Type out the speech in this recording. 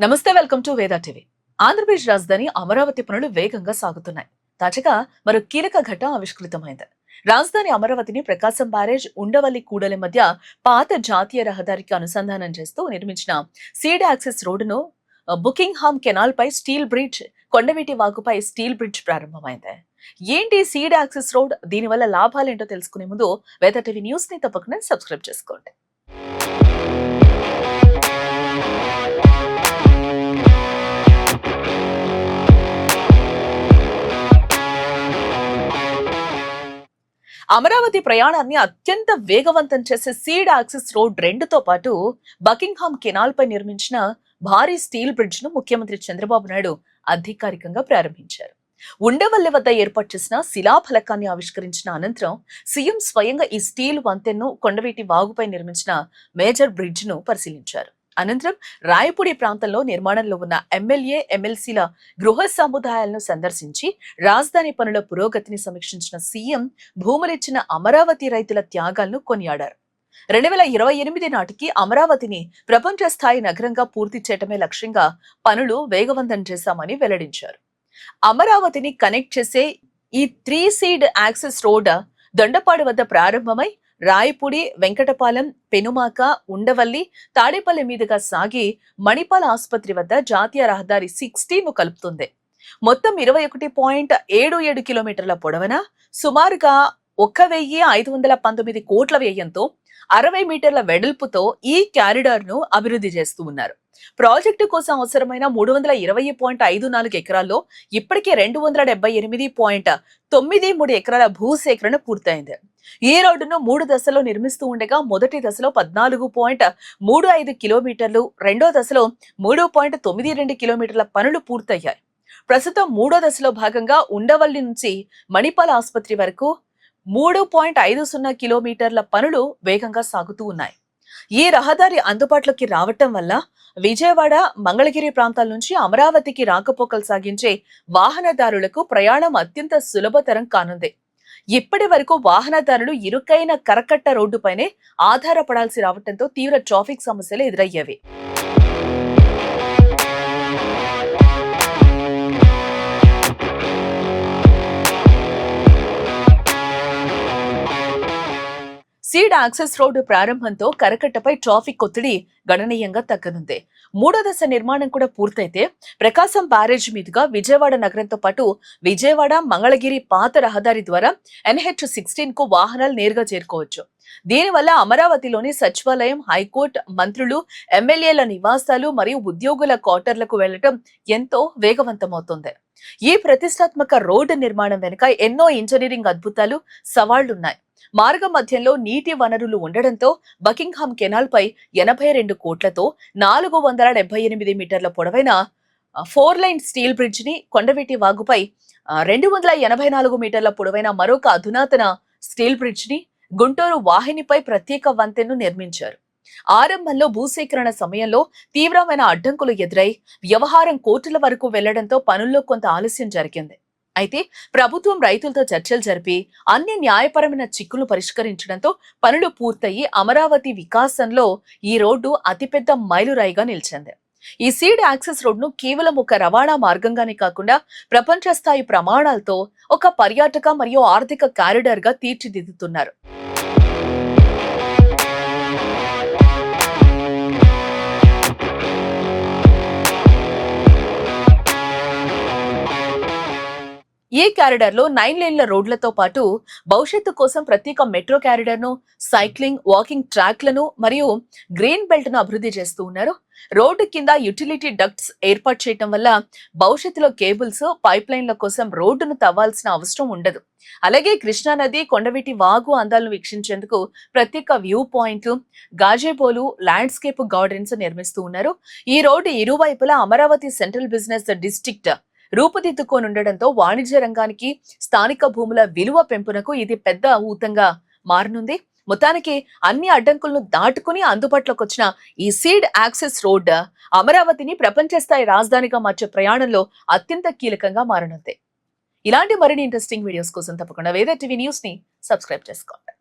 నమస్తే, welcome to Veda TV. Andhra Pradesh రాజధాని అమరావతి పనులు వేగంగా సాగుతున్నాయి. తాజాగా మరో కీలక ఘట్టం ఆవిష్కృతమైంది. రాజధాని అమరావతిని ప్రకాశం బ్యారేజ్, ఉండవల్లి కూడలి మధ్య పాత జాతీయ రహదారికి అనుసంధానం చేస్తూ నిర్మించిన సీడ్ యాక్సెస్ రోడ్డును బుకింగ్హామ్ కెనాల్ పై స్టీల్ బ్రిడ్జ్, కొండవీటి వాగుపై స్టీల్ బ్రిడ్జ్ ప్రారంభమైంది. ఏంటి సీడ్ యాక్సెస్ రోడ్, దీనివల్ల లాభాలేంటో తెలుసుకునే ముందు వేదా టీవీ న్యూస్ ని తప్పకుండా సబ్స్క్రైబ్ చేసుకోండి. అమరావతి ప్రయాణాన్ని అత్యంత వేగవంతం చేసే సీడ్ యాక్సెస్ రోడ్ 2తో పాటు బకింగ్హామ్ కెనాల్ పై నిర్మించిన భారీ స్టీల్ బ్రిడ్జ్ ను ముఖ్యమంత్రి చంద్రబాబు నాయుడు అధికారికంగా ప్రారంభించారు. ఉండవల్లి వద్ద ఏర్పాటు చేసిన శిలాఫలకాన్ని ఆవిష్కరించిన అనంతరం సీఎం స్వయంగా ఈ స్టీల్ వంతెన్ను, కొండవీటి వాగుపై నిర్మించిన మేజర్ బ్రిడ్జ్ ను పరిశీలించారు. అనంతరం రాయపూడి ప్రాంతంలో నిర్మాణంలో ఉన్న ఎమ్మెల్యే, ఎమ్మెల్సీల గృహ సముదాయాలను సందర్శించి రాజధాని పనుల పురోగతిని సమీక్షించిన సీఎం భూములిచ్చిన అమరావతి రైతుల త్యాగాలను కొనియాడారు. 2028 నాటికి అమరావతిని ప్రపంచ స్థాయి నగరంగా పూర్తి చేయటమే లక్ష్యంగా పనులు వేగవంతం చేశామని వెల్లడించారు. అమరావతిని కనెక్ట్ చేసే ఈ 3 సీడ్ యాక్సెస్ రోడ్ దొండపాడు వద్ద ప్రారంభమై రాయపూడి, వెంకటపాలెం, పెనుమాక, ఉండవల్లి, తాడేపల్లి మీదుగా సాగి మణిపాల్ ఆసుపత్రి వద్ద జాతీయ రహదారి 16 కలుపుతుంది. మొత్తం 21.77 కిలోమీటర్ల పొడవున సుమారుగా 1,519 కోట్ల వ్యయంతో 60 మీటర్ల వెడల్పుతో ఈ క్యారిడార్ ను అభివృద్ధి చేస్తూ ఉన్నారు. ప్రాజెక్టు కోసం అవసరమైన 320.54 ఎకరాల్లో ఇప్పటికే 278.93 ఎకరాల భూసేకరణ పూర్తయింది. ఈ రోడ్డును 3 దశల్లో నిర్మిస్తూ ఉండగా మొదటి దశలో 14.35 కిలోమీటర్లు, రెండో దశలో 3.92 కిలోమీటర్ల పనులు పూర్తయ్యాయి. ప్రస్తుతం 3వ దశలో భాగంగా ఉండవల్లి నుంచి మణిపాల్ ఆసుపత్రి వరకు 3.50 కిలోమీటర్ల పనులు వేగంగా సాగుతూ ఉన్నాయి. ఈ రహదారి అందుబాటులోకి రావటం వల్ల విజయవాడ, మంగళగిరి ప్రాంతాల నుంచి అమరావతికి రాకపోకలు సాగించే వాహనదారులకు ప్రయాణం అత్యంత సులభతరం కానుంది. ఇప్పటి వరకు వాహనదారులు ఇరుకైన కరకట్ట రోడ్డుపైనే ఆధారపడాల్సి రావడంతో తీవ్ర ట్రాఫిక్ సమస్యలు ఎదురయ్యేవి. సీడ్ యాక్సెస్ రోడ్డు ప్రారంభంతో కరకట్టపై ట్రాఫిక్ ఒత్తిడి గణనీయంగా తగ్గనుంది. 3వ దశ నిర్మాణం కూడా పూర్తయితే ప్రకాశం బ్యారేజ్ మీదుగా విజయవాడ నగరంతో పాటు విజయవాడ, మంగళగిరి పాత రహదారి ద్వారా NH16 కు వాహనాలు నేరుగా చేరుకోవచ్చు. దీనివల్ల అమరావతిలోని సచివాలయం, హైకోర్టు, మంత్రులు, ఎమ్మెల్యేల నివాసాలు మరియు ఉద్యోగుల క్వార్టర్లకు వెళ్లడం ఎంతో వేగవంతమవుతుంది. ఈ ప్రతిష్టాత్మక రోడ్డు నిర్మాణం వెనుక ఎన్నో ఇంజనీరింగ్ అద్భుతాలు, సవాళ్లున్నాయి. మార్గ మధ్యంలో నీటి వనరులు ఉండడంతో బకింగ్హామ్ కెనాల్ పై 82 కోట్లతో 478 మీటర్ల పొడవైన 4 లైన్ స్టీల్ బ్రిడ్జ్ ని, కొండవీటి వాగుపై 284 మీటర్ల పొడవైన మరొక అధునాతన స్టీల్ బ్రిడ్జ్ ని, గుంటూరు వాహినిపై ప్రత్యేక వంతెన్ను నిర్మించారు. ఆరంభంలో భూసేకరణ సమయంలో తీవ్రమైన అడ్డంకులు ఎదురై వ్యవహారం కోర్టుల వరకు వెళ్లడంతో పనుల్లో కొంత ఆలస్యం జరిగింది. అయితే ప్రభుత్వం రైతులతో చర్చలు జరిపి అన్ని న్యాయపరమైన చిక్కులు పరిష్కరించడంతో పనులు పూర్తయి అమరావతి వికాసంలో ఈ రోడ్డు అతిపెద్ద మైలురాయిగా నిలిచింది. ఈ సీడ్ యాక్సెస్ రోడ్ను కేవలం ఒక రవాణా మార్గంగానే కాకుండా ప్రపంచ స్థాయి ప్రమాణాలతో ఒక పర్యాటక మరియు ఆర్థిక కారిడార్ గా తీర్చిదిద్దుతున్నారు. ఈ క్యారిడార్ లో 9 లేన్ల రోడ్లతో పాటు భవిష్యత్తు కోసం ప్రత్యేక మెట్రో క్యారిడార్ ను, సైక్లింగ్, వాకింగ్ ట్రాక్లను మరియు గ్రీన్ బెల్ట్ ను అభివృద్ధి చేస్తూ ఉన్నారు. రోడ్డు కింద యుటిలిటీ డక్ట్స్ ఏర్పాటు చేయడం వల్ల భవిష్యత్తులో కేబుల్స్, పైప్ లైన్ల కోసం రోడ్డును తవ్వాల్సిన అవసరం ఉండదు. అలాగే కృష్ణానది, కొండవీటి వాగు అందాలను వీక్షించేందుకు ప్రత్యేక వ్యూ పాయింట్లు, గాజేబోలు, ల్యాండ్స్కేప్ గార్డెన్స్ నిర్మిస్తూ ఉన్నారు. ఈ రోడ్డు ఇరువైపులా అమరావతి సెంట్రల్ బిజినెస్ డిస్ట్రిక్ట్ రూపుదిద్దుకోనుండడంతో వాణిజ్య రంగానికి, స్థానిక భూముల విలువ పెంపునకు ఇది పెద్ద ఊతంగా మారనుంది. మొత్తానికి అన్ని అడ్డంకులను దాటుకుని అందుబాటులోకి వచ్చిన ఈ సీడ్ యాక్సెస్ రోడ్ అమరావతిని ప్రపంచ స్థాయి రాజధానిగా మార్చే ప్రయాణంలో అత్యంత కీలకంగా మారనుంది. ఇలాంటి మరిన్ని ఇంట్రెస్టింగ్ వీడియోస్ కోసం తప్పకుండా వేదా టీవీ న్యూస్ ని సబ్స్క్రైబ్ చేసుకోండి.